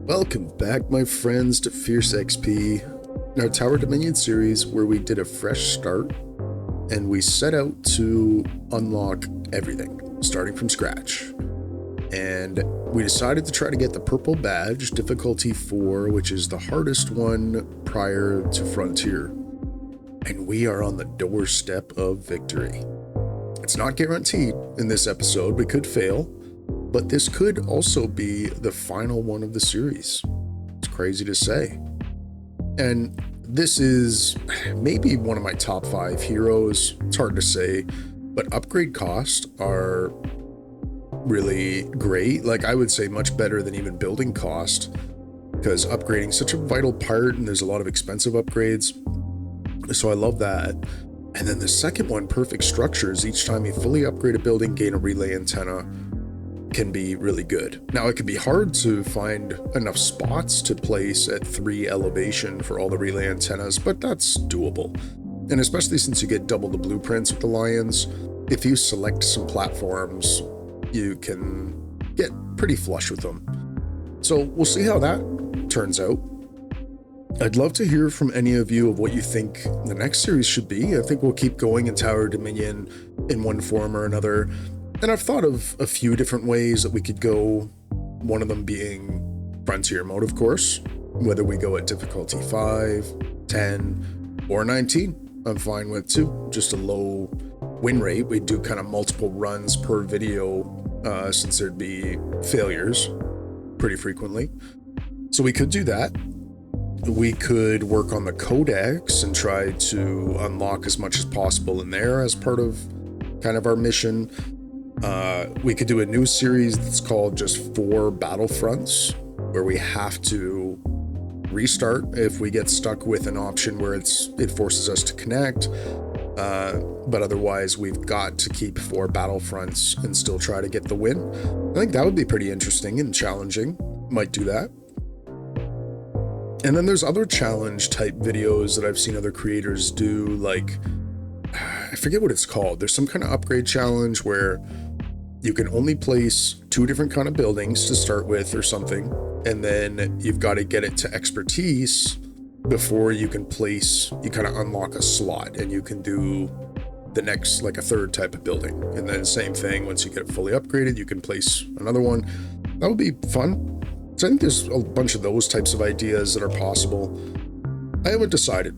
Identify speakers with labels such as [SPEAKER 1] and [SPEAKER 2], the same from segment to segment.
[SPEAKER 1] Welcome back, my friends, to Fierce XP, in our Tower Dominion series where we did a fresh start and we set out to unlock everything, starting from scratch. And we decided to try to get the purple badge, difficulty 4, which is the hardest one prior to Frontier. And we are on the doorstep of victory. It's not guaranteed in this episode, we could fail, but this could also be the final one of the series. It's crazy to say. And this is maybe one of my top 5 heroes. It's hard to say, but upgrade costs are really great. Like, I would say much better than even building cost, because upgrading is such a vital part and there's a lot of expensive upgrades. So I love that. And then the second one, perfect structures. Each time you fully upgrade a building, gain a relay antenna, can be really good. Now, it can be hard to find enough spots to place at 3 elevation for all the relay antennas, but that's doable. And especially since you get double the blueprints with the Lions, if you select some platforms, you can get pretty flush with them. So we'll see how that turns out. I'd love to hear from any of you of what you think the next series should be. I think we'll keep going in Tower Dominion in one form or another. And I've thought of a few different ways that we could go, one of them being Frontier mode, of course. Whether we go at difficulty 5, 10, or 19, I'm fine with too. Just a low win rate. We do kind of multiple runs per video since there'd be failures pretty frequently. So we could do that. We could work on the codex and try to unlock as much as possible in there as part of kind of our mission. We could do a new series that's called just 4 Battlefronts, where we have to restart if we get stuck with an option where it forces us to connect. But otherwise, we've got to keep 4 Battlefronts and still try to get the win. I think that would be pretty interesting and challenging. Might do that. And then there's other challenge type videos that I've seen other creators do, like, I forget what it's called. There's some kind of upgrade challenge where you can only place 2 different kind of buildings to start with or something, and then you've got to get it to expertise before you can kind of unlock a slot, and you can do the next, like a 3rd type of building. And then same thing, once you get it fully upgraded, you can place another one. That would be fun. So I think there's a bunch of those types of ideas that are possible. I haven't decided.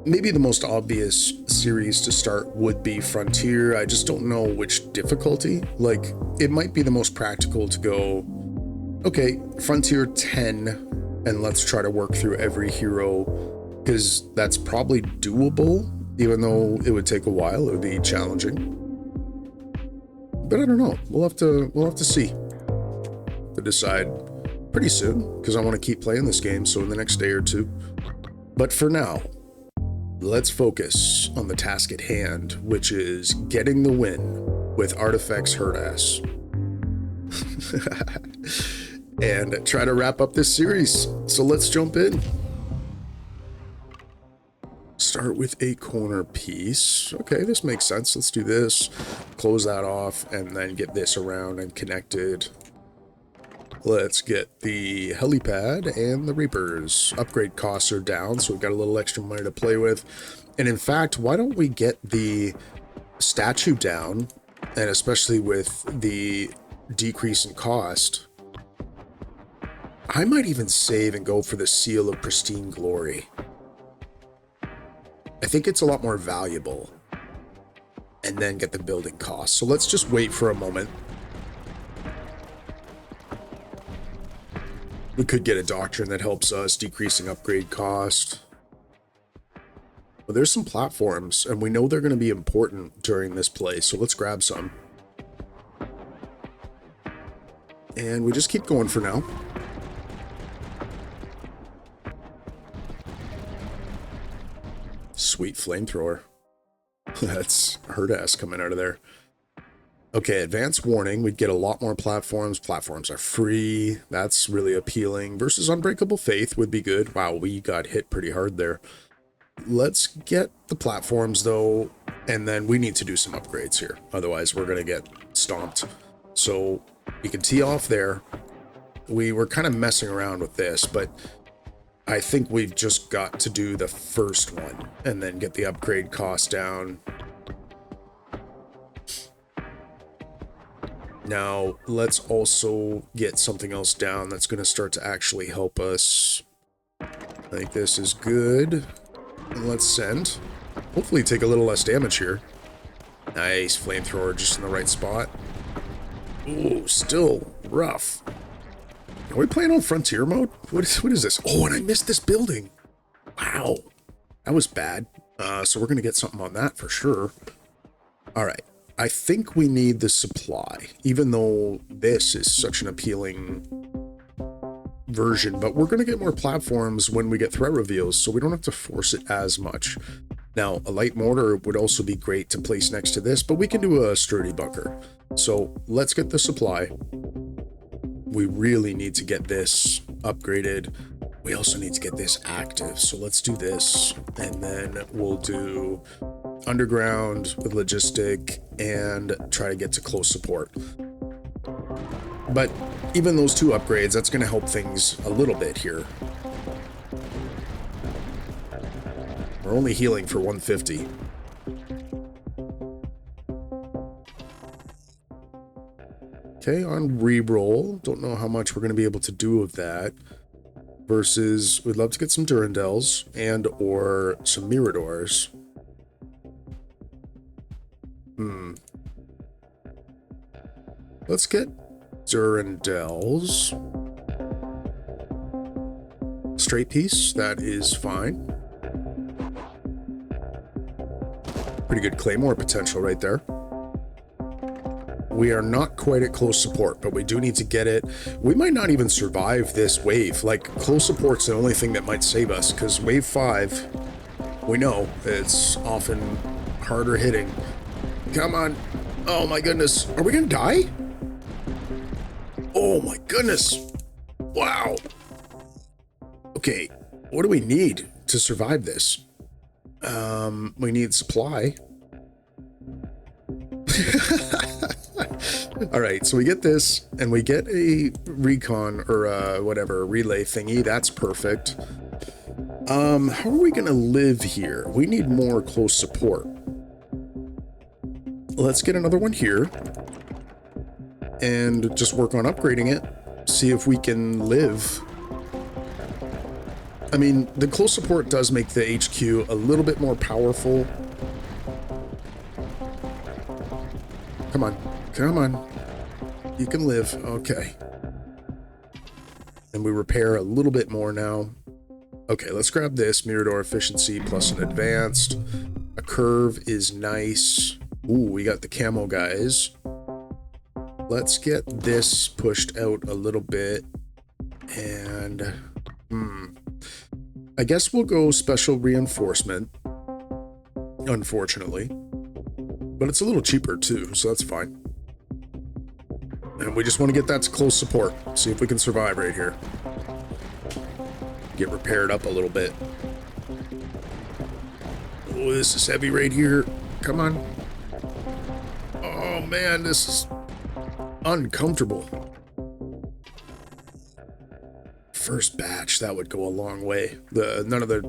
[SPEAKER 1] Maybe the most obvious series to start would be Frontier. I just don't know which difficulty. Like, it might be the most practical to go, okay, Frontier 10, and let's try to work through every hero, because that's probably doable, even though it would take a while. It would be challenging. But I don't know. We'll have to see. To decide pretty soon, because I want to keep playing this game, so in the next day or 2. But for now, let's focus on the task at hand, which is getting the win with Artifacts Hurt Ass. And try to wrap up this series. So let's jump in. Start with a corner piece. Okay, this makes sense. Let's do this. Close that off, and then get this around and connected. Let's get the helipad and the Reapers. Upgrade costs are down, so we've got a little extra money to play with. And in fact, why don't we get the statue down, and especially with the decrease in cost, I might even save and go for the Seal of Pristine Glory. I think it's a lot more valuable. And then get the building cost. So let's just wait for a moment. We could get a doctrine that helps us decreasing upgrade cost. But there's some platforms, and we know they're going to be important during this play, so let's grab some. And we just keep going for now. Sweet flamethrower. That's hurt ass coming out of there. Okay, advanced warning. We'd get a lot more platforms. Platforms are free. That's really appealing. Versus Unbreakable Faith would be good. Wow, we got hit pretty hard there. Let's get the platforms, though, and then we need to do some upgrades here. Otherwise, we're going to get stomped. So we can tee off there. We were kind of messing around with this, but I think we've just got to do the first one and then get the upgrade cost down. Now, let's also get something else down that's going to start to actually help us. I think this is good. And let's send. Hopefully take a little less damage here. Nice, flamethrower just in the right spot. Ooh, still rough. Are we playing on Frontier mode? What is this? Oh, and I missed this building. Wow. That was bad. So we're going to get something on that for sure. All right. I think we need the supply, even though this is such an appealing version, but we're going to get more platforms when we get threat reveals, so we don't have to force it as much. Now, a light mortar would also be great to place next to this, but we can do a sturdy bunker. So let's get the supply. We really need to get this upgraded. We also need to get this active, so let's do this, and then we'll do underground with logistic and try to get to close support. But even those two upgrades, that's going to help things a little bit here. We're only healing for 150. Okay, on reroll, don't know how much we're going to be able to do of that. Versus, we'd love to get some Durandals and or some Miradors. Let's get Durandals. Straight piece, that is fine. Pretty good Claymore potential right there. We are not quite at close support, but we do need to get it. We might not even survive this wave. Like, close support's the only thing that might save us, because wave 5, we know it's often harder hitting. Come on. Oh my goodness. Are we gonna die? Oh my goodness. Wow. Okay, what do we need to survive this? We need supply. All right, so we get this, and we get a recon or whatever relay thingy. That's perfect. How are we gonna live here? We need more close support. Let's get another one here and just work on upgrading it. See if we can live. I mean, the close support does make the HQ a little bit more powerful. Come on, come on. You can live, okay. And we repair a little bit more now. Okay, let's grab this, Mirador efficiency plus an advanced. A curve is nice. Ooh, we got the camo guys. Let's get this pushed out a little bit. And, I guess we'll go special reinforcement, unfortunately. But it's a little cheaper too, so that's fine. And we just want to get that to close support. See if we can survive right here. Get repaired up a little bit. Oh, this is heavy right here. Come on. Oh man, this is uncomfortable. First batch, that would go a long way. None of the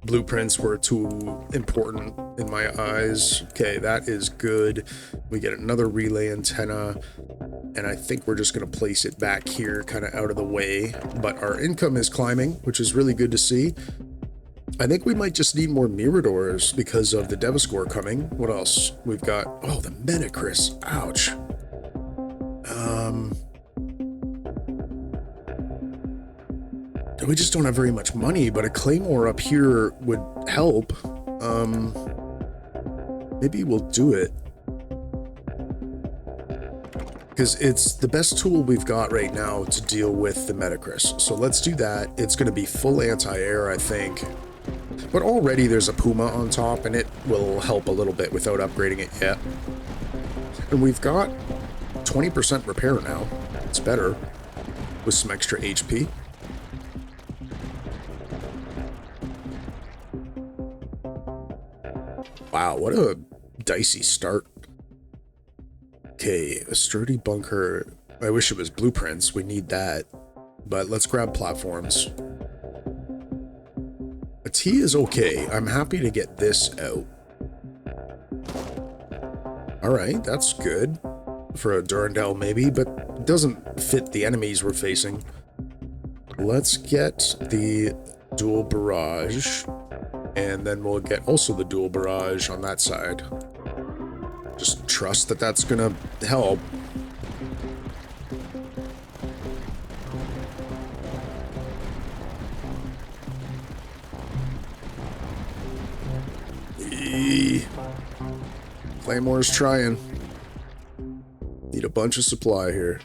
[SPEAKER 1] blueprints were too important in my eyes. Okay, that is good. We get another relay antenna, and I think we're just going to place it back here, kind of out of the way. But our income is climbing, which is really good to see. I think we might just need more Miradors because of the Deviscore coming. What else? We've got, oh, the Metacris. Ouch. We just don't have very much money, but a Claymore up here would help. Maybe we'll do it. Because it's the best tool we've got right now to deal with the Metacris. So let's do that. It's going to be full anti-air, I think. But already there's a Puma on top, and it will help a little bit without upgrading it yet. And we've got 20% repair now. It's better with some extra HP. Wow, what a dicey start. Okay, a sturdy bunker. I wish it was blueprints. We need that. but let's grab platforms. A T is okay. I'm happy to get this out. Alright, that's good. For a Durandal maybe, but it doesn't fit the enemies we're facing. Let's get the dual barrage, and then we'll get also the dual barrage on that side. Just trust that that's gonna help. Claymore's trying. Need a bunch of supply here.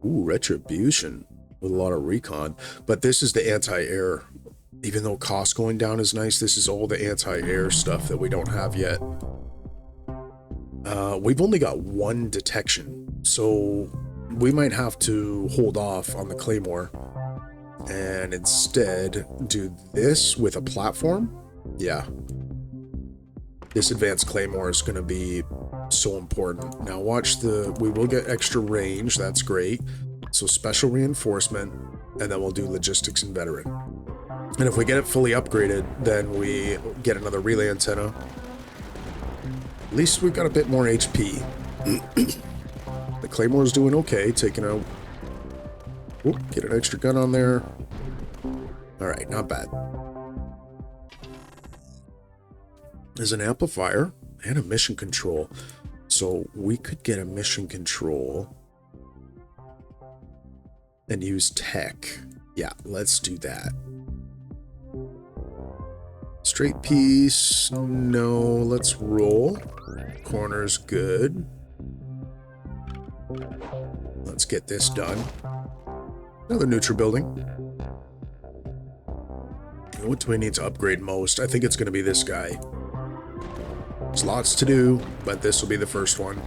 [SPEAKER 1] Ooh, retribution with a lot of recon. But this is the anti-air. Even though cost going down is nice, this is all the anti-air stuff that we don't have yet. We've only got one detection, so we might have to hold off on the Claymore and instead do this with a platform. Yeah. This advanced Claymore is going to be so important. Now watch we will get extra range, that's great. So special reinforcement, and then we'll do logistics and veteran. And if we get it fully upgraded, then we get another relay antenna. At least we've got a bit more HP. The Claymore's doing okay, taking out... Ooh, get an extra gun on there. Alright, not bad. There's an amplifier and a mission control. So we could get a mission control and use tech. Yeah, let's do that. Straight piece, no, let's roll. Corner's good. Let's get this done. Another neutral building. What do we need to upgrade most? I think it's going to be this guy. There's lots to do, but this will be the first one.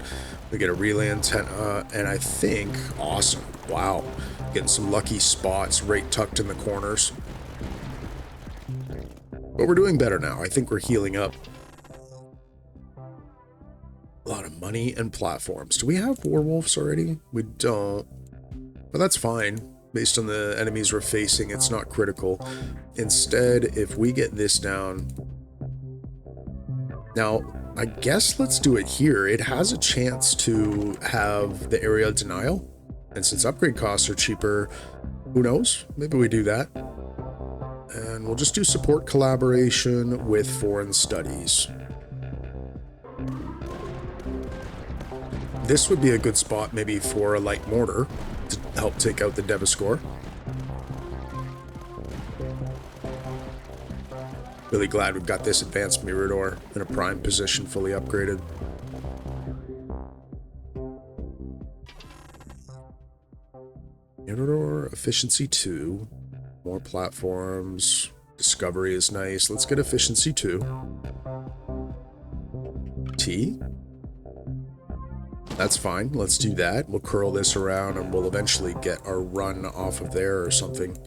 [SPEAKER 1] We get a relay antenna, and I think, awesome. Wow. Getting some lucky spots right tucked in the corners. But we're doing better now. I think we're healing up. A lot of money and platforms. Do we have werewolves already? We don't. But that's fine. Based on the enemies we're facing, it's not critical. Instead, if we get this down... Now, I guess let's do it here. It has a chance to have the area denial. And since upgrade costs are cheaper, who knows? Maybe we do that. And we'll just do support collaboration with foreign studies. This would be a good spot maybe for a light mortar to help take out the Devaskor. Really glad we've got this advanced Mirador in a prime position, fully upgraded. Mirador, efficiency 2. More platforms. Discovery is nice. Let's get efficiency 2. T. That's fine. Let's do that. We'll curl this around and we'll eventually get our run off of there or something.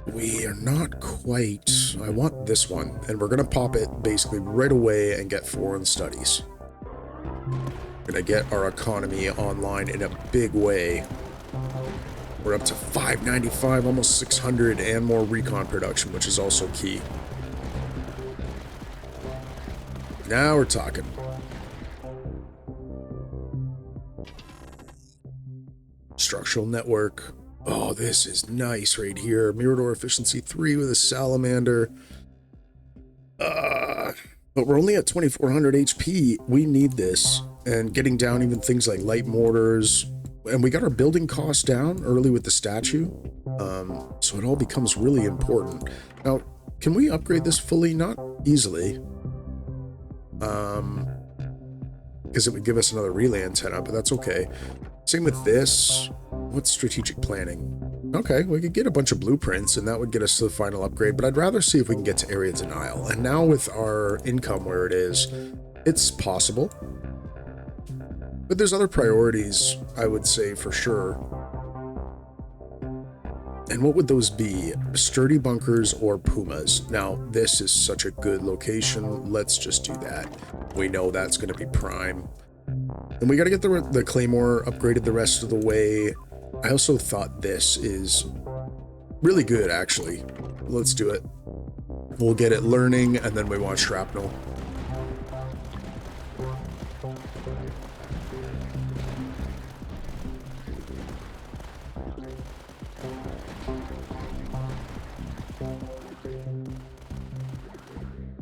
[SPEAKER 1] We are not quite... I want this one. And we're going to pop it basically right away and get foreign studies. We're going to get our economy online in a big way. We're up to 595, almost 600, and more recon production, which is also key. Now we're talking. Structural network. Oh, this is nice right here. Mirador efficiency 3 with a salamander. But we're only at 2400 HP. We need this. And getting down even things like light mortars. And we got our building costs down early with the statue. So it all becomes really important. Now, can we upgrade this fully? Not easily. Because it would give us another relay antenna, but that's okay. Same with this. What's strategic planning? Okay, we could get a bunch of blueprints and that would get us to the final upgrade, but I'd rather see if we can get to area denial. And now with our income where it is, it's possible. But there's other priorities, I would say, for sure. And what would those be? Sturdy bunkers or pumas? Now, this is such a good location. Let's just do that. We know that's going to be prime. And we got to get the Claymore upgraded the rest of the way. I also thought this is really good, actually. Let's do it. We'll get it learning, and then we want shrapnel.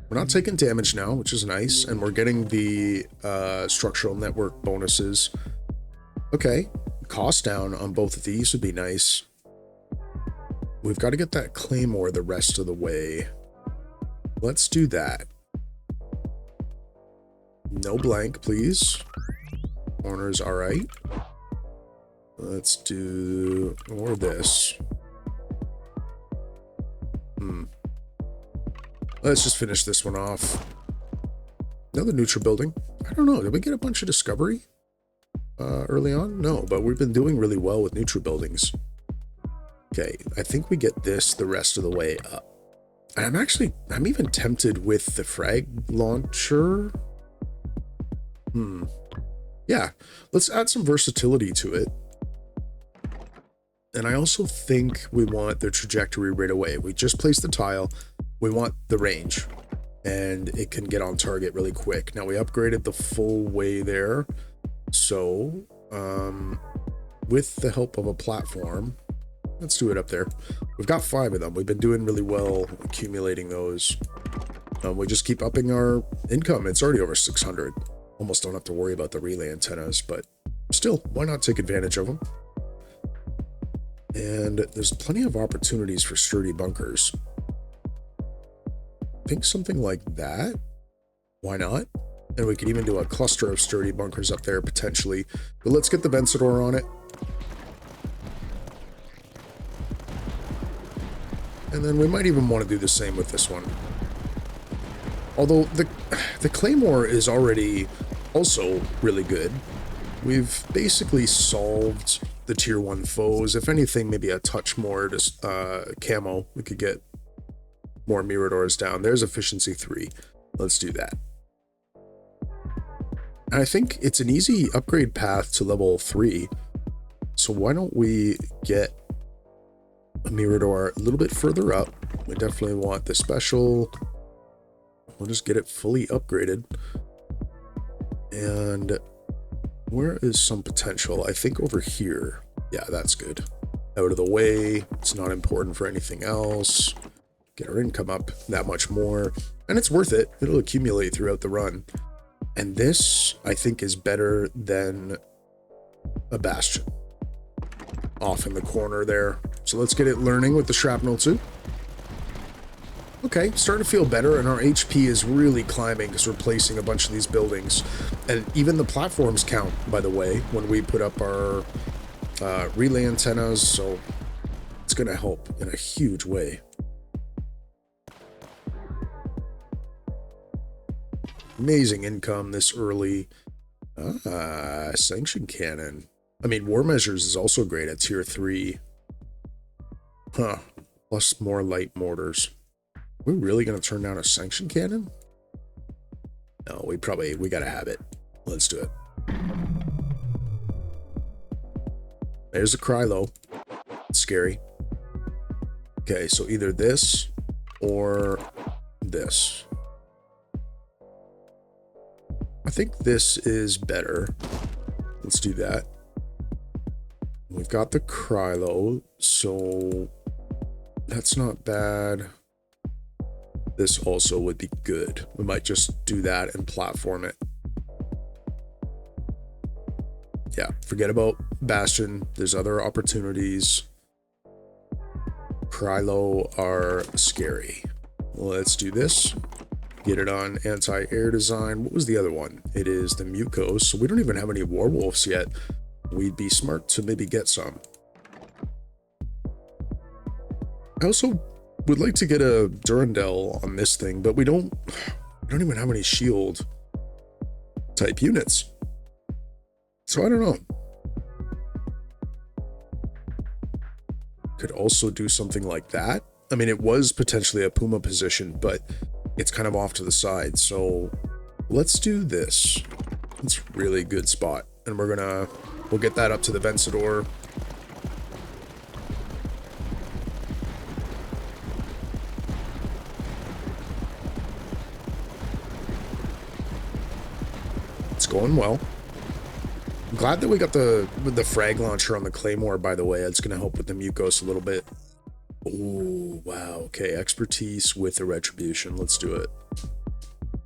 [SPEAKER 1] We're not taking damage now, which is nice, and we're getting the structural network bonuses. Okay, cost down on both of these would be nice. We've got to get that claymore the rest of the way. Let's do that. No blank, please. Corners, all right. Let's do more of this. Let's just finish this one off. Another neutral building. I don't know. Did we get a bunch of discovery early on? No, but we've been doing really well with neutral buildings. Okay, I think we get this the rest of the way up. And I'm even tempted with the frag launcher. Yeah, let's add some versatility to it. And I also think we want the trajectory right away. We just placed the tile. We want the range, and it can get on target really quick. Now we upgraded the full way there. So, with the help of a platform, let's do it up there. We've got 5 of them. We've been doing really well accumulating those. We just keep upping our income. It's already over 600. Almost don't have to worry about the relay antennas, but still, why not take advantage of them? And there's plenty of opportunities for sturdy bunkers. I think something like that. Why not? And we could even do a cluster of sturdy bunkers up there potentially. But let's get the Vencedor on it. And then we might even want to do the same with this one. Although the Claymore is already also really good. We've basically solved the tier 1 foes. If anything, maybe a touch more to camo. We could get more Miradors down. There's efficiency 3. Let's do that. And I think it's an easy upgrade path to level 3. So why don't we get a Mirador a little bit further up? We definitely want the special. We'll just get it fully upgraded. And where is some potential? I think over here. Yeah, that's good. Out of the way. It's not important for anything else. Get our income up that much more. And it's worth it. It'll accumulate throughout the run. And this, I think, is better than a Bastion. Off in the corner there. So let's get it learning with the shrapnel too. Okay, starting to feel better, and our HP is really climbing because we're placing a bunch of these buildings. And even the platforms count, by the way, when we put up our relay antennas, so it's going to help in a huge way. Amazing income this early. Sanction cannon. I mean, War Measures is also great at tier 3. Huh. Plus more light mortars. Are we really going to turn down a sanction cannon? No, we got to have it. Let's do it. There's a Krylo. It's scary. Okay, so either this or this. I think this is better. Let's do that. We've got the Krylo, so that's not bad. This also would be good. We might just do that and platform it. Yeah, forget about Bastion. There's other opportunities. Krylo are scary. Let's do this. Get it on anti-air design. What was the other one? It is the Mucos. So we don't even have any Warwolves yet. We'd be smart to maybe get some. I also would like to get a Durandal on this thing, but we don't even have any shield type units. So I don't know. Could also do something like that. I mean, it was potentially a Puma position, but it's kind of off to the side. So let's do this. It's a really good spot. And we'll get that up to the Vencedor. It's going well. I'm glad that we got the frag launcher on the Claymore, by the way. It's going to help with the Mucos a little bit. Oh, wow. Okay, expertise with a retribution. Let's do it.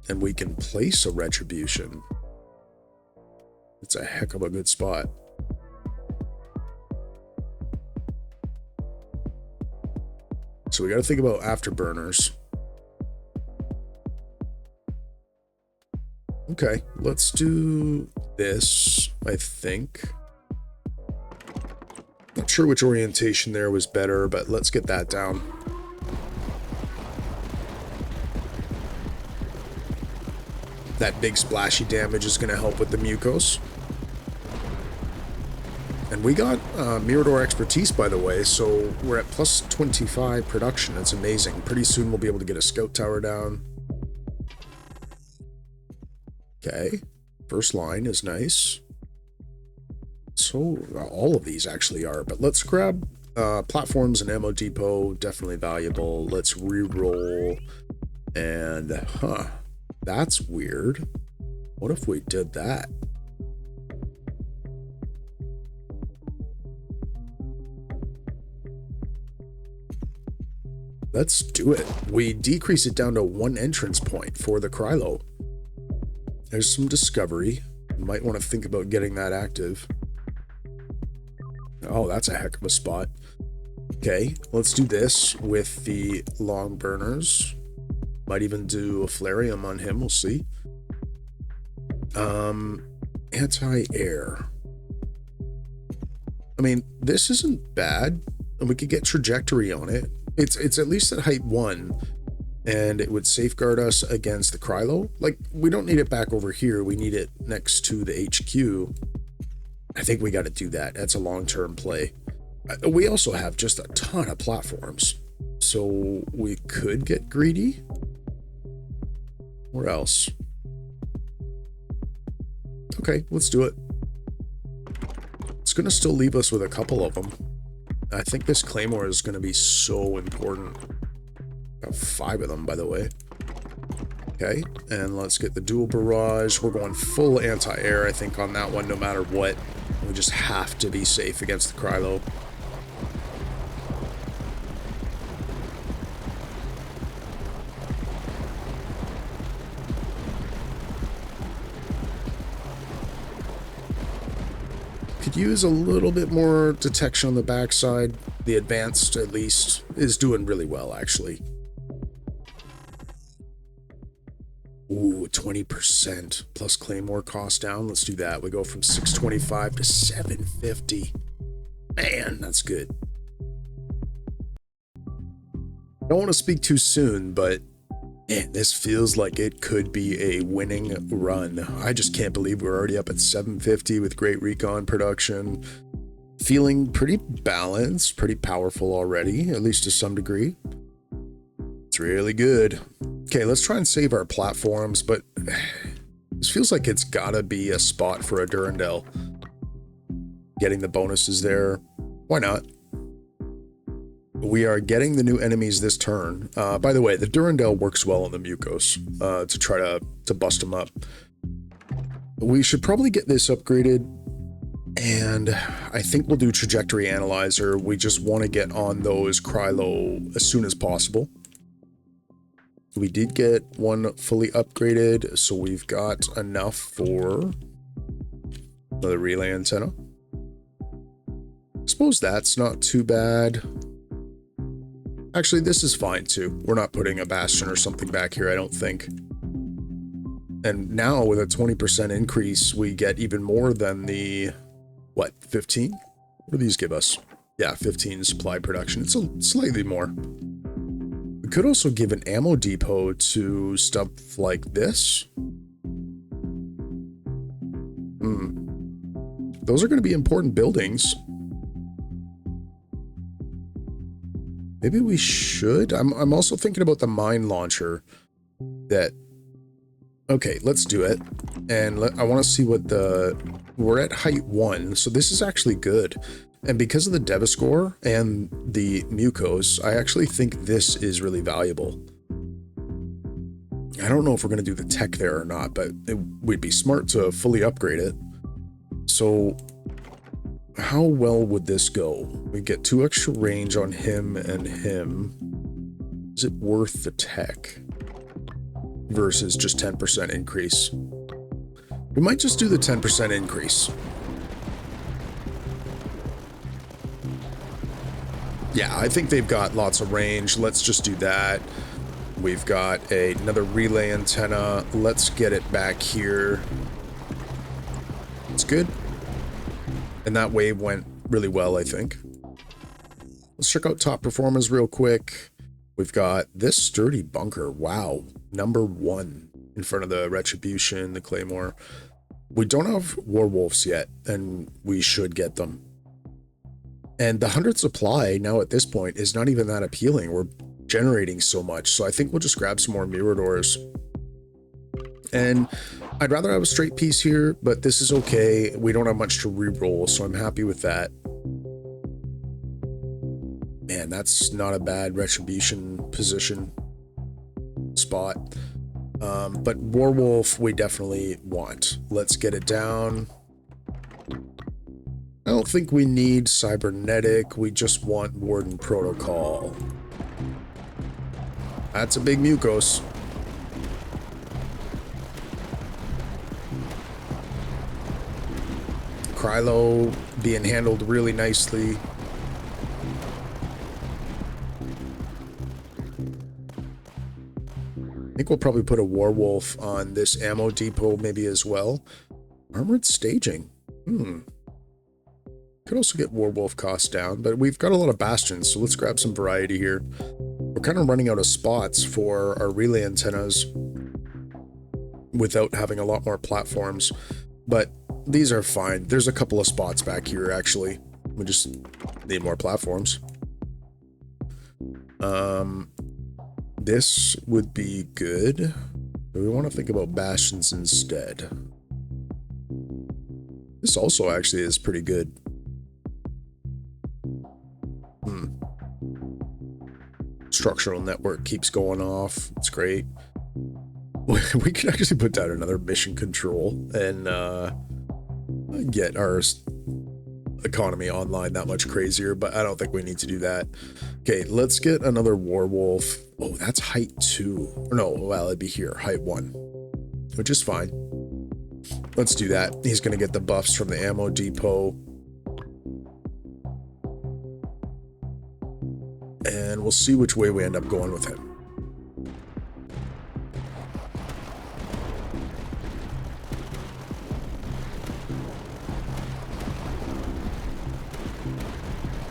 [SPEAKER 1] And we can place a retribution. It's a heck of a good spot. So we got to think about afterburners. Okay, let's do this, I think. Not sure which orientation there was better, but let's get that down. That big splashy damage is going to help with the Mucos. And we got Mirador expertise, by the way, so we're at plus 25 production. It's amazing. Pretty soon we'll be able to get a scout tower down. Okay, first line is nice. So all of these actually are, but let's grab platforms and ammo depot, definitely valuable. Let's re-roll, and that's weird. What if we did that? Let's do it. We decrease it down to 1 entrance point for the Krylo. There's some discovery. You might want to think about getting that active. Oh, that's a heck of a spot. Okay, let's do this with the long burners. Might even do a Flarium on him, we'll see. Anti-air. I mean, this isn't bad, and we could get trajectory on it. It's at least at height 1. And it would safeguard us against the Krylo. Like, we don't need it back over here. We need it next to the HQ. I think we got to do that. That's a long-term play. We also have just a ton of platforms. So we could get greedy. Where else? Okay, let's do it. It's going to still leave us with a couple of them. I think this Claymore is going to be so important. Got 5 of them, by the way. Okay, and let's get the dual barrage. We're going full anti-air, I think, on that one, no matter what. We just have to be safe against the Krylo. Could use a little bit more detection on the backside. The advanced, at least, is doing really well, actually. Ooh, 20% plus Claymore cost down. Let's do that. We go from 625 to 750. Man, that's good. I don't want to speak too soon, but man, this feels like it could be a winning run. I just can't believe we're already up at 750 with great recon production. Feeling pretty balanced, pretty powerful already, at least to some degree. It's really good. Okay, let's try and save our platforms, but this feels like it's gotta be a spot for a Durandal. Getting the bonuses there. Why not? We are getting the new enemies this turn. By the way, the Durandal works well on the Mucos to try to bust them up. We should probably get this upgraded, and I think we'll do Trajectory Analyzer. We just want to get on those Krylo as soon as possible. We did get one fully upgraded, so we've got enough for another relay antenna. I suppose that's not too bad. Actually, this is fine too. We're not putting a bastion or something back here, I don't think. And now with a 20% increase, we get even more than the, what, 15? What do these give us? Yeah, 15 supply production. It's slightly more. We could also give an ammo depot to stuff like this. Those are going to be important buildings. Maybe we should. I'm also thinking about the mine launcher. That. Okay, let's do it. And I want to see what the. We're at height 1, so this is actually good. And because of the Deviscore and the Mucos, I actually think this is really valuable. I don't know if we're going to do the tech there or not, but we'd be smart to fully upgrade it. So how well would this go? We get 2 extra range on him and him. Is it worth the tech versus just 10% increase? We might just do the 10% increase. Yeah, I think they've got lots of range. Let's just do that. We've got another relay antenna. Let's get it back here. It's good. And that wave went really well, I think. Let's check out top performance real quick. We've got this sturdy bunker. Wow. Number 1 in front of the Retribution, the Claymore. We don't have Warwolves yet, and we should get them. And the 100 supply now at this point is not even that appealing. We're generating so much. So I think we'll just grab some more Miradors. And I'd rather have a straight piece here, but this is okay. We don't have much to reroll, so I'm happy with that. Man, that's not a bad Retribution position spot. But Warwolf we definitely want. Let's get it down. I don't think we need Cybernetic. We just want Warden Protocol. That's a big Mucos. Krylo being handled really nicely. I think we'll probably put a Warwolf on this ammo depot maybe as well. Armored staging. Could also get Warwolf costs down, but we've got a lot of bastions, so let's grab some variety here. We're kind of running out of spots for our relay antennas without having a lot more platforms, but these are fine. There's a couple of spots back here, actually. We just need more platforms. This would be good. But we want to think about bastions instead. This also actually is pretty good. Structural network keeps going off. It's great. We could actually put down another mission control and get our economy online that much crazier, but I don't think we need to do that. Okay, let's get another Warwolf. Oh, that's height 2. Or no, well, it'd be here, height 1, which is fine. Let's do that. He's going to get the buffs from the ammo depot. And we'll see which way we end up going with him.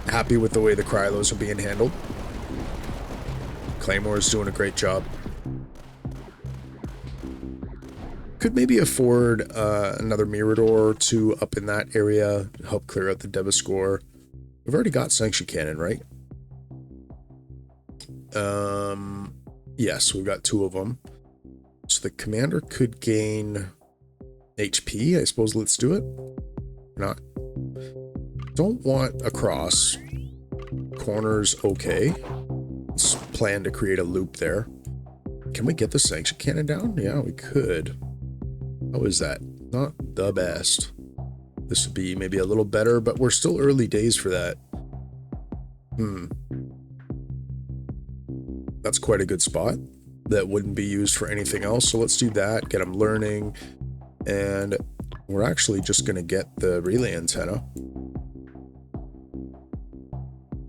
[SPEAKER 1] Happy with the way the Krylos are being handled. Claymore's doing a great job. Could maybe afford another Mirador or 2 up in that area to help clear out the Devaskor. We've already got Sanction Cannon, right? Yes, we've got 2 of them. So the commander could gain HP. I suppose let's do it. Not. Don't want a cross. Corners okay. Let's plan to create a loop there. Can we get the Sanction Cannon down? Yeah, we could. How is that? Not the best. This would be maybe a little better, but we're still early days for that. That's quite a good spot. That wouldn't be used for anything else, so let's do that. Get them learning. And we're actually just going to get the relay antenna.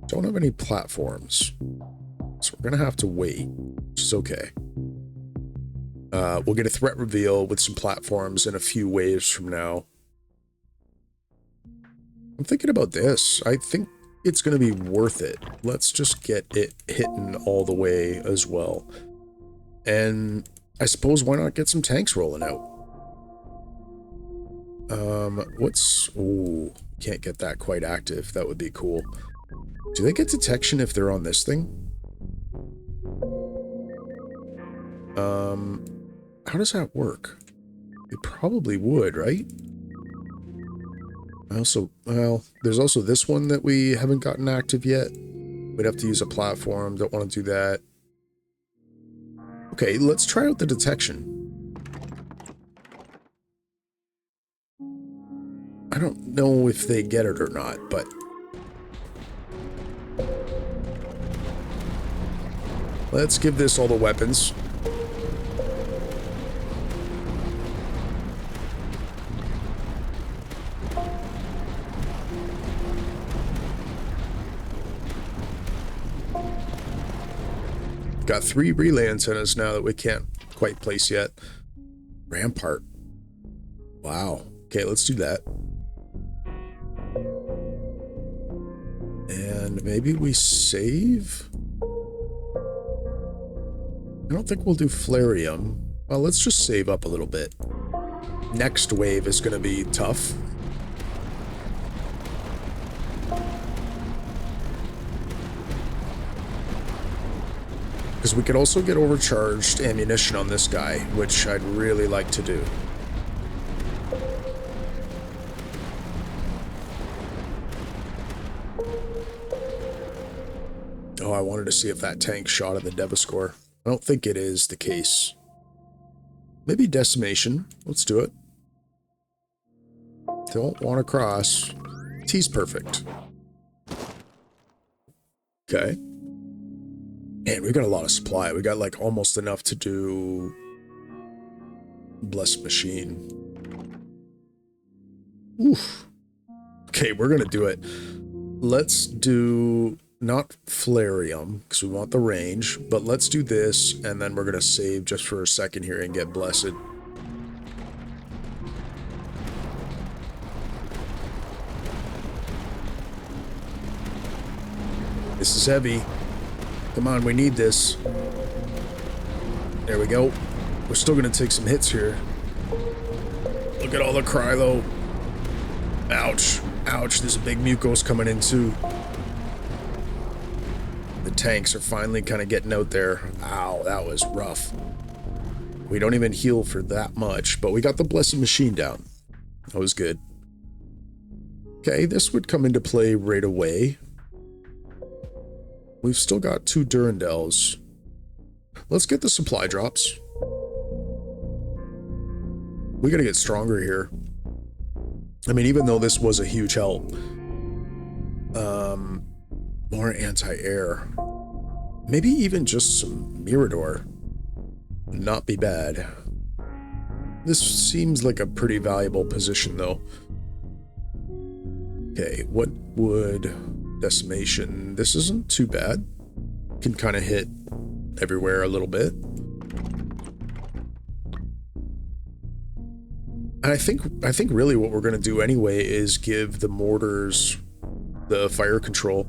[SPEAKER 1] Don't have any platforms, so we're gonna have to wait, which is okay. We'll get a threat reveal with some platforms in a few waves from now. I'm thinking about this. I think it's gonna be worth it. Let's just get it hitting all the way as well. And I suppose why not get some tanks rolling out? Ooh, can't get that quite active. That would be cool. Do they get detection if they're on this thing? How does that work? It probably would, right? Well, there's also this one that we haven't gotten active yet. We'd have to use a platform. Don't want to do that. Okay, let's try out the detection. I don't know if they get it or not, but... let's give this all the weapons. Got 3 relay antennas now that we can't quite place yet. Rampart. Wow. Okay, let's do that. And maybe we save? I don't think we'll do Flarium. Well, let's just save up a little bit. Next wave is going to be tough. Because we could also get overcharged ammunition on this guy, which I'd really like to do. Oh, I wanted to see if that tank shot at the Devaskor. I don't think it is the case. Maybe Decimation. Let's do it. Don't want to cross. T's perfect. Okay. Man, we got a lot of supply. We got like almost enough to do Blessed Machine. Oof. Okay, we're gonna do it. Let's do not Flarium, because we want the range, but let's do this, and then we're gonna save just for a second here and get Blessed. This is heavy. Come on, we need this. There we go. We're still gonna take some hits here. Look at all the Krylo. Ouch. Ouch, there's a big Mucos coming in too. The tanks are finally kind of getting out there. Ow, that was rough. We don't even heal for that much, but we got the Blessed Machine down. That was good. Okay, this would come into play right away. We've still got 2 Durandals. Let's get the supply drops. We gotta get stronger here. I mean, even though this was a huge help. More anti-air. Maybe even just some Mirador. Would not be bad. This seems like a pretty valuable position, though. Okay, what would... Decimation. This isn't too bad. Can kind of hit everywhere a little bit. And I think really what we're going to do anyway is give the mortars the fire control.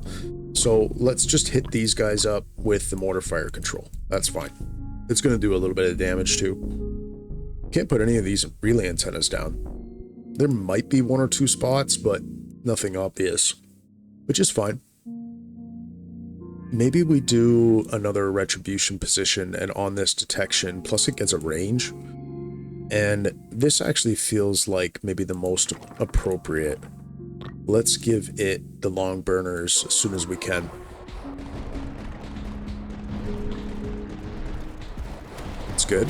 [SPEAKER 1] So let's just hit these guys up with the mortar fire control. That's fine. It's going to do a little bit of damage too. Can't put any of these relay antennas down. There might be 1 or 2 spots, but nothing obvious. Which is fine. Maybe we do another retribution position and on this detection, plus it gets a range. And this actually feels like maybe the most appropriate. Let's give it the long burners as soon as we can. It's good.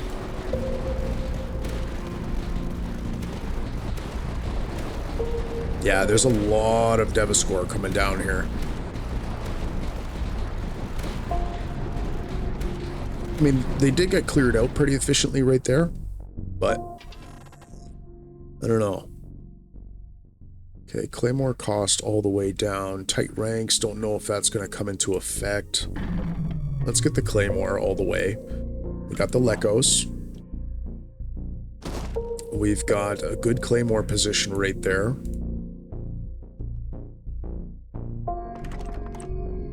[SPEAKER 1] Yeah, there's a lot of Devaskor coming down here. I mean, they did get cleared out pretty efficiently right there, but I don't know. Okay, Claymore cost all the way down. Tight ranks, don't know if that's going to come into effect. Let's get the Claymore all the way. We got the Lekos. We've got a good Claymore position right there.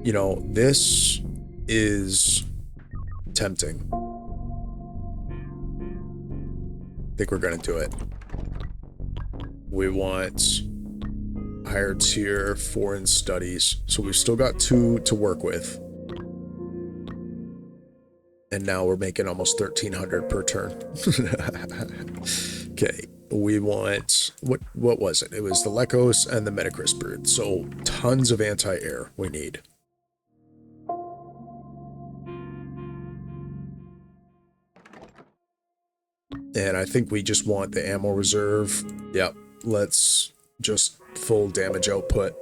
[SPEAKER 1] You know, this is tempting. I think we're gonna do it. We want higher tier foreign studies. So we've still got 2 to work with. And now we're making almost 1,300 per turn. Okay, we want, what was it? It was the Lekos and the Metacrisper. So tons of anti-air we need. And I think we just want the ammo reserve. Yep, let's just full damage output.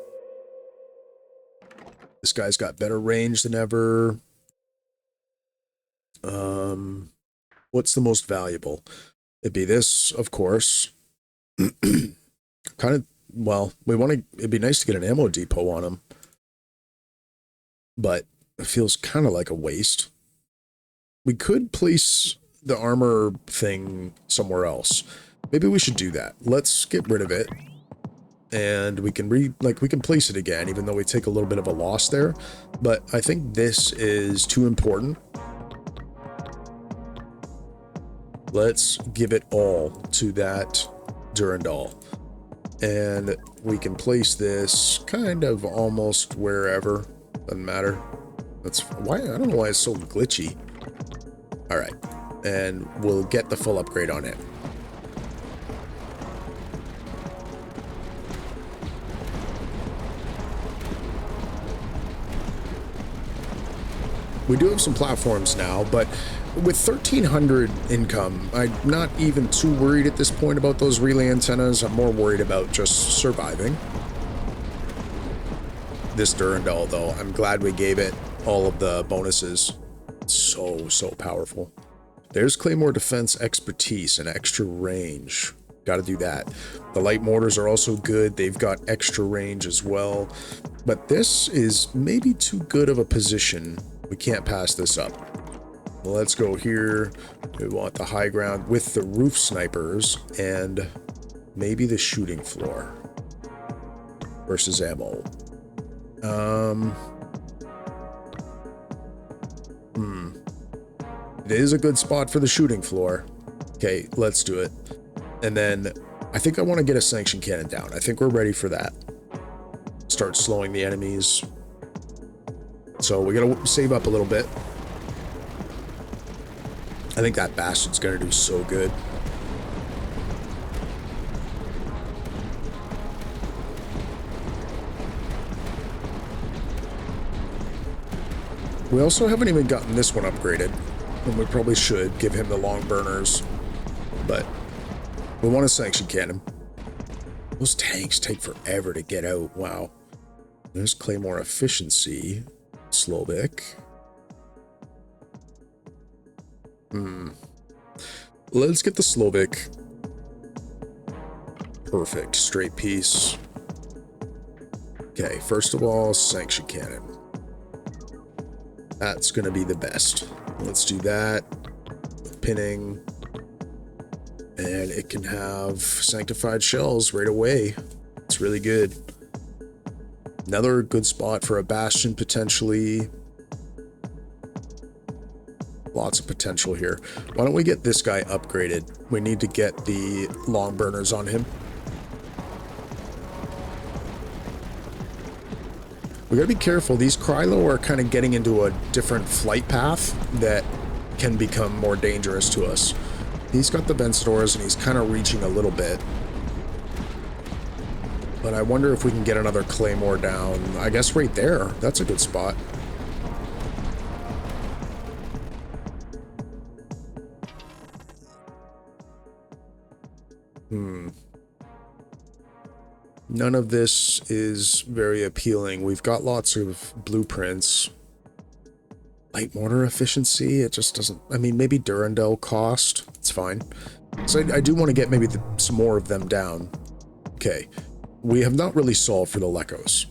[SPEAKER 1] This guy's got better range than ever. What's the most valuable? It'd be this, of course. Kind of, well, it'd be nice to get an ammo depot on him. But it feels kind of like a waste. We could place the armor thing somewhere else. Maybe we should do that. Let's get rid of it. And we can we can place it again, even though we take a little bit of a loss there. But I think this is too important. Let's give it all to that Durandal. And we can place this kind of almost wherever. Doesn't matter. That's why, I don't know why it's so glitchy. All right. And we'll get the full upgrade on it. We do have some platforms now, but with 1,300 income, I'm not even too worried at this point about those relay antennas. I'm more worried about just surviving. This Durandal, though, I'm glad we gave it all of the bonuses. It's so powerful. There's Claymore Defense Expertise and extra range. Got to do that. The light mortars are also good. They've got extra range as well. But this is maybe too good of a position. We can't pass this up. Well, let's go here. We want the high ground with the roof snipers and maybe the shooting floor versus ammo. It is a good spot for the shooting floor. Okay, let's do it. And then I think I want to get a sanction cannon down. I think we're ready for that. Start slowing the enemies. So we gotta save up a little bit. I think that bastard's gonna do so good. We also haven't even gotten this one upgraded, and we probably should give him the long burners, but we want a sanction cannon. Those tanks take forever to get out. Wow. There's Claymore Efficiency. Slovak. Let's get the Slovak. Perfect. Straight piece. Okay, first of all, sanction cannon. That's gonna be the best. Let's do that with pinning. And it can have sanctified shells right away. It's really good. Another good spot for a bastion, potentially. Lots of potential here. Why don't we get this guy upgraded? We need to get the long burners on him. We gotta be careful. These Krylo are kind of getting into a different flight path that can become more dangerous to us. He's got the Vencedors and he's kind of reaching a little bit. But I wonder if we can get another Claymore down. I guess right there. That's a good spot. None of this is very appealing. We've got lots of blueprints. Light mortar efficiency, it just doesn't... I mean, maybe Durandal cost. It's fine. So I do want to get maybe some more of them down. Okay. We have not really solved for the Lekos.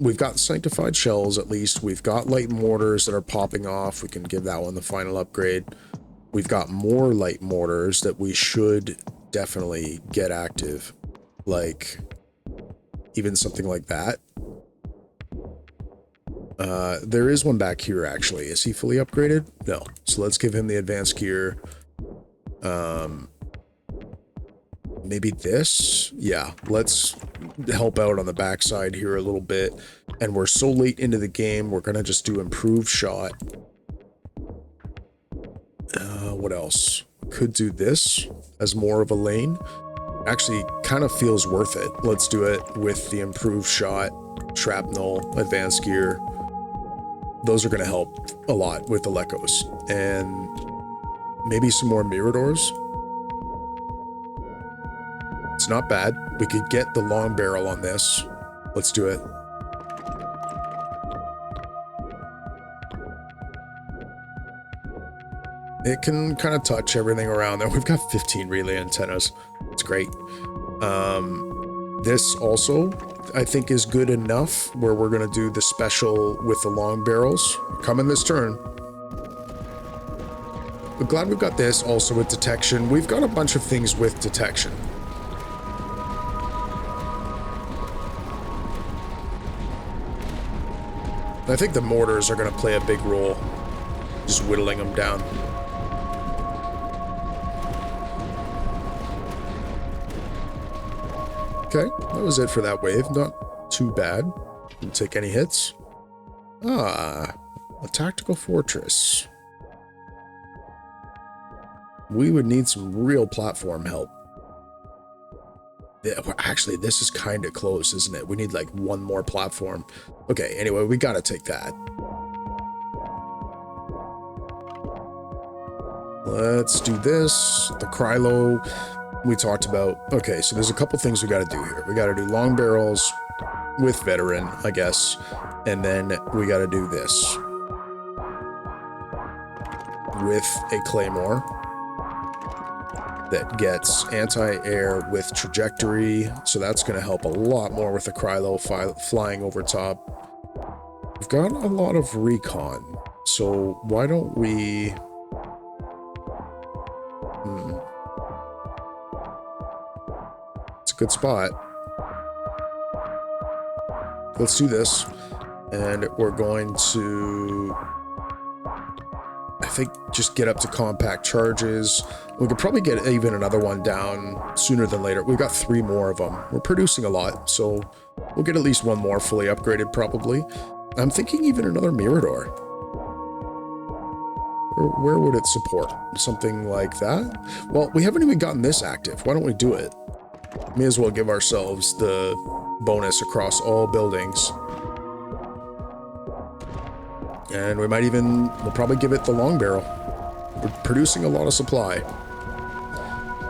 [SPEAKER 1] We've got sanctified shells, at least. We've got light mortars that are popping off. We can give that one the final upgrade. We've got more light mortars that we should definitely get active. Like, even something like that. There is one back here, actually. Is he fully upgraded? No. So let's give him the advanced gear. Maybe this? Yeah, let's help out on the backside here a little bit. And we're so late into the game, we're gonna just do improved shot. What else? Could do this as more of a lane. Actually, kind of feels worth it. Let's do it with the improved shot, shrapnel, advanced gear. Those are gonna help a lot with the Lekos. And maybe some more Miradors. It's not bad. We could get the long barrel on this. Let's do it. It can kind of touch everything around there. We've got 15 relay antennas. It's great. This also, I think, is good enough where we're going to do the special with the long barrels. Coming this turn. But glad we've got this also with detection. We've got a bunch of things with detection. I think the mortars are going to play a big role. Just whittling them down. Okay, that was it for that wave. Not too bad. Didn't take any hits. Ah, a tactical fortress. We would need some real platform help. Yeah, well, actually, this is kind of close, isn't it? We need like one more platform. Okay, anyway, we gotta take that. Let's do this. The Krylo we talked about. Okay, so there's a couple things we gotta do here. We gotta do long barrels with veteran, I guess. And then we gotta do this with a claymore that gets anti-air with trajectory, so that's going to help a lot more with the Krylo flying over top. We've got a lot of recon, so why don't we... It's a good spot. Let's do this, and we're going to... I think just get up to compact charges. We could probably get even another one down sooner than later. We've got 3 more of them. We're producing a lot, so we'll get at least one more fully upgraded probably. I'm thinking even another Mirador. Where would it support? Something like that? Well, we haven't even gotten this active. Why don't we do it? May as well give ourselves the bonus across all buildings. And we might even, we'll probably give it the long barrel. We're producing a lot of supply.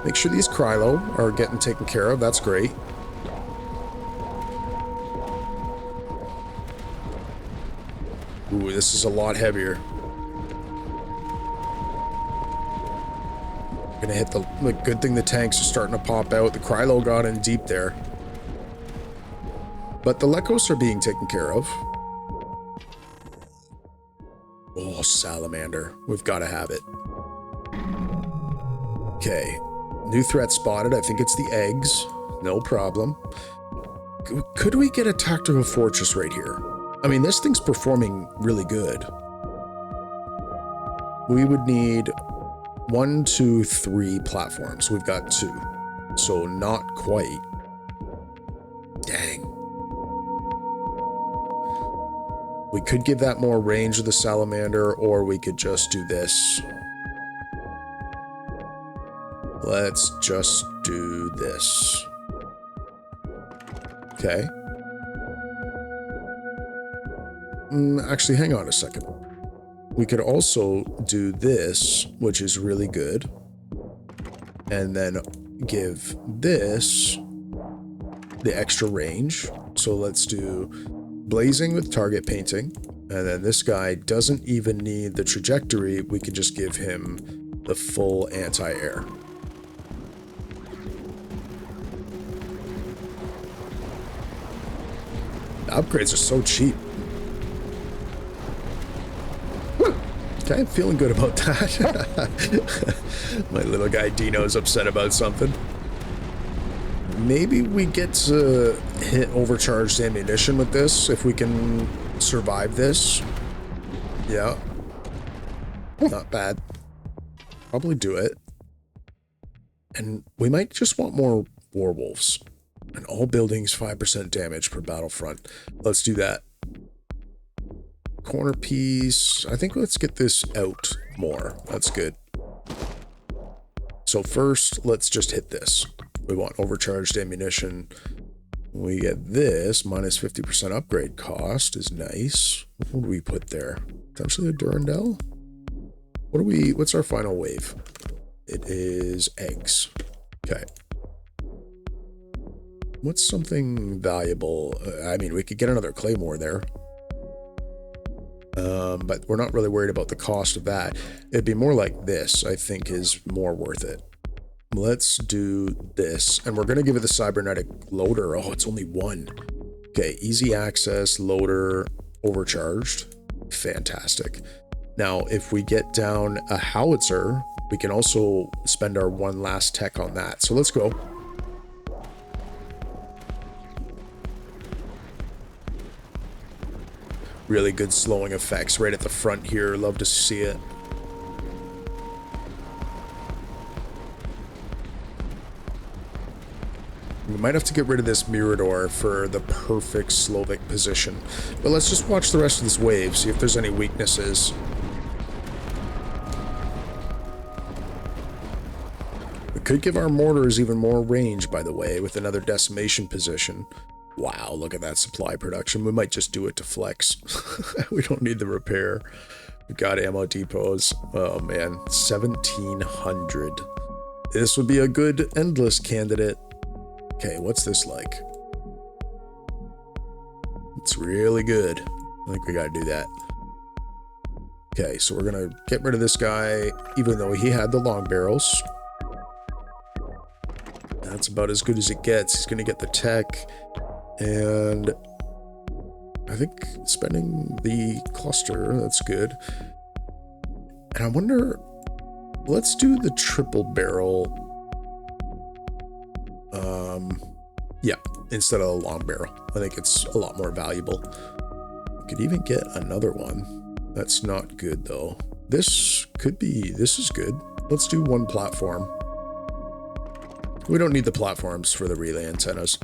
[SPEAKER 1] Make sure these Krylo are getting taken care of. That's great. Ooh, this is a lot heavier. Gonna hit the good thing the tanks are starting to pop out. The Krylo got in deep there. But the Lekos are being taken care of. Oh, salamander. We've got to have it. Okay. New threat spotted. I think it's the eggs. No problem. Could we get a tactical fortress right here? I mean, this thing's performing really good. We would need 1, 2, 3 platforms. We've got 2. So not quite. Dang. We could give that more range of the salamander, or we could just do this. Let's just do this. Okay. Actually, hang on a second. We could also do this, which is really good. And then give this the extra range. So let's do blazing with target painting, and then this guy doesn't even need the trajectory. We can just give him the full anti-air. The upgrades are so cheap. Okay, I'm feeling good about that. My little guy Dino's upset about something. Maybe we get to hit overcharged ammunition with this, if we can survive this. Yeah. Not bad. Probably do it. And we might just want more werewolves. And all buildings 5% damage per battlefront. Let's do that. Corner piece. I think let's get this out more. That's good. So first, let's just hit this. We want overcharged ammunition. We get this, minus 50% upgrade cost is nice. What do we put there? Potentially a Durandal? What's our final wave? It is eggs. Okay. What's something valuable? I mean, we could get another claymore there. But we're not really worried about the cost of that. It'd be more like this, I think, is more worth it. Let's do this. And we're going to give it the cybernetic loader. Oh, it's only one. Okay, easy access, loader, overcharged. Fantastic. Now, if we get down a howitzer, we can also spend our one last tech on that. So let's go. Really good slowing effects right at the front here. Love to see it. We might have to get rid of this Mirador for the perfect Slovak position. But let's just watch the rest of this wave, see if there's any weaknesses. We could give our mortars even more range, by the way, with another decimation position. Wow, look at that supply production. We might just do it to flex. We don't need the repair. We've got ammo depots. Oh man, 1,700. This would be a good endless candidate. Okay, what's this like? It's really good. I think we gotta do that. Okay, so we're gonna get rid of this guy, even though he had the long barrels. That's about as good as it gets. He's gonna get the tech. And I think spending the cluster, that's good. And I wonder, let's do the triple barrel. Yeah, instead of a long barrel. I think it's a lot more valuable. We could even get another one. That's not good though. This could be, this is good. Let's do one platform. We don't need the platforms for the relay antennas.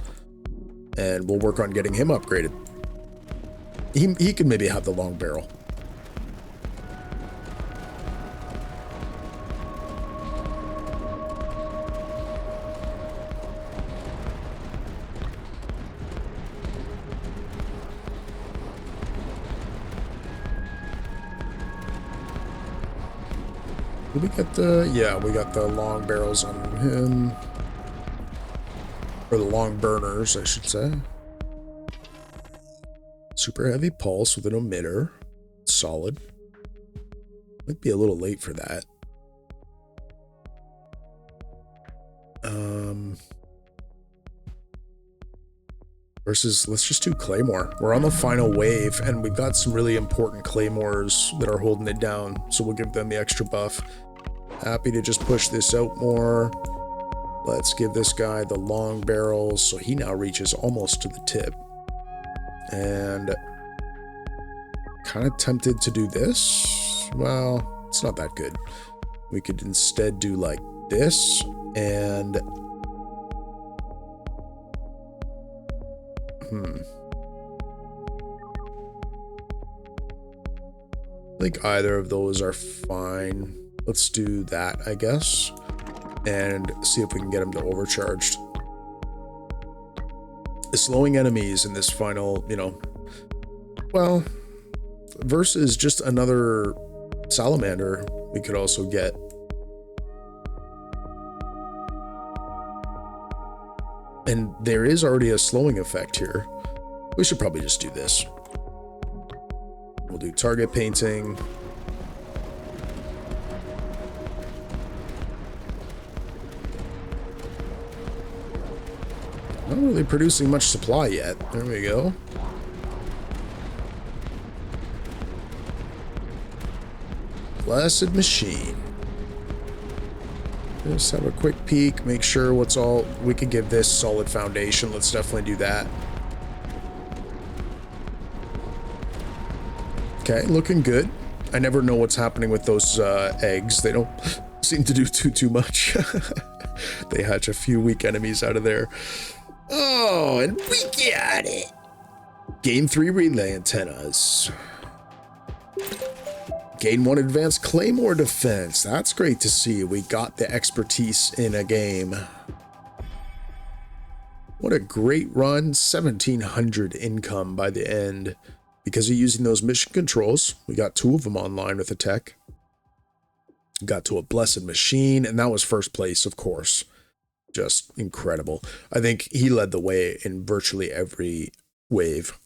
[SPEAKER 1] And we'll work on getting him upgraded. He could maybe have the long barrel. Did we get the... Yeah, we got the long barrels on him. Or the long burners, I should say. Super heavy pulse with an emitter. Solid. Might be a little late for that. Versus, let's just do Claymore. We're on the final wave, and we've got some really important Claymores that are holding it down, so we'll give them the extra buff. Happy to just push this out more. Let's give this guy the long barrels, so he now reaches almost to the tip. And kind of tempted to do this. Well, it's not that good. We could instead do like this, and I think either of those are fine. Let's do that, I guess, and see if we can get them to overcharged. Slowing enemies in this final, you know, well, versus just another salamander we could also get. And there is already a slowing effect here. We should probably just do this. We'll do target painting. Not really producing much supply yet. There we go. Blessed machine. Just have a quick peek, make sure what's all... We could give this solid foundation. Let's definitely do that. Okay, looking good. I never know what's happening with those eggs. They don't seem to do too much. They hatch a few weak enemies out of there. Oh, and we got it! Gain 3 relay antennas. Gain 1 advanced claymore defense. That's great to see. We got the expertise in a game. What a great run. 1,700 income by the end. Because of using those mission controls, we got 2 of them online with a tech. Got to a blessed machine, and that was first place, of course. just incredible. I think he led the way in virtually every wave.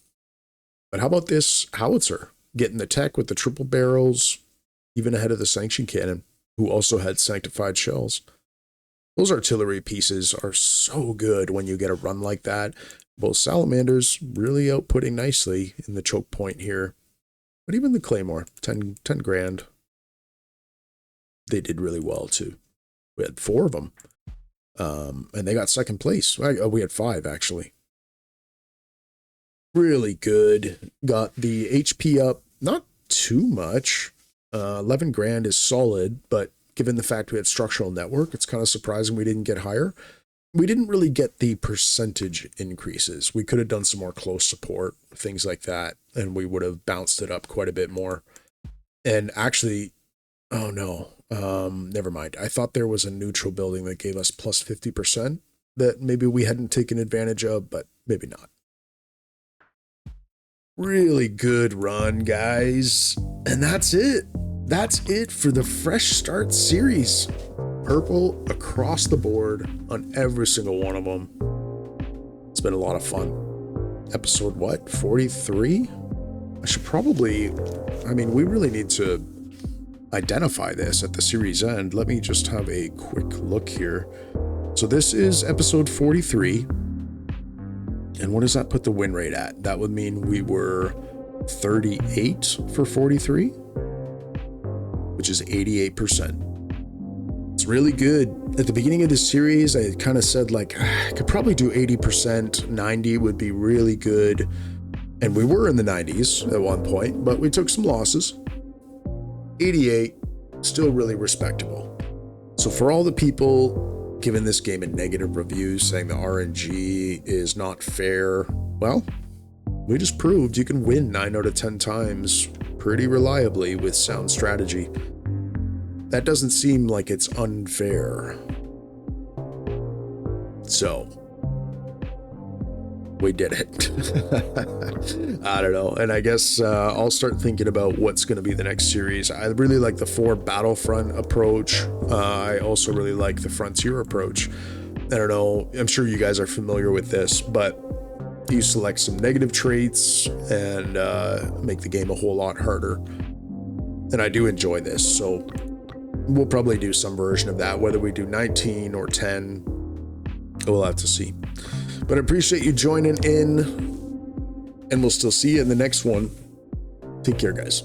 [SPEAKER 1] But how about this howitzer? Getting the tech with the triple barrels, even ahead of the sanction cannon, who also had sanctified shells. Those artillery pieces are so good when you get a run like that. Both salamanders really outputting nicely in the choke point here. But even the claymore, 10 grand. They did really well too. We had 4 of them. And they got second place. We had 5 actually. Really good. Got the HP up, not too much. 11 grand is solid, but given the fact we had structural network, it's kind of surprising we didn't get higher. We didn't really get the percentage increases. We could have done some more close support, things like that, and we would have bounced it up quite a bit more. And actually, oh no, never mind. I thought there was a neutral building that gave us plus 50% that maybe we hadn't taken advantage of, but maybe not. Really good run, guys. And that's it. That's it for the Fresh Start series. Purple across the board on every single one of them. It's been a lot of fun. Episode what? 43? I should probably, we really need to identify this at the series end. Let me just have a quick look here. So this is episode 43. And what does that put the win rate at? That would mean we were 38 for 43, which is 88%. It's really good. At the beginning of this series, I kind of said like, I could probably do 80%, 90 would be really good. And we were in the 90s at one point, but we took some losses. 88, still really respectable. So for all the people giving this game a negative review, saying the RNG is not fair, well, we just proved you can win 9 out of 10 times pretty reliably with sound strategy. That doesn't seem like it's unfair. So, we did it. I don't know. And I guess I'll start thinking about what's going to be the next series. I really like the 4 Battlefront approach. I also really like the Frontier approach. I don't know. I'm sure you guys are familiar with this, but you select some negative traits and make the game a whole lot harder. And I do enjoy this. So we'll probably do some version of that, whether we do 19 or 10. We'll have to see. But I appreciate you joining in, and we'll still see you in the next one. Take care, guys.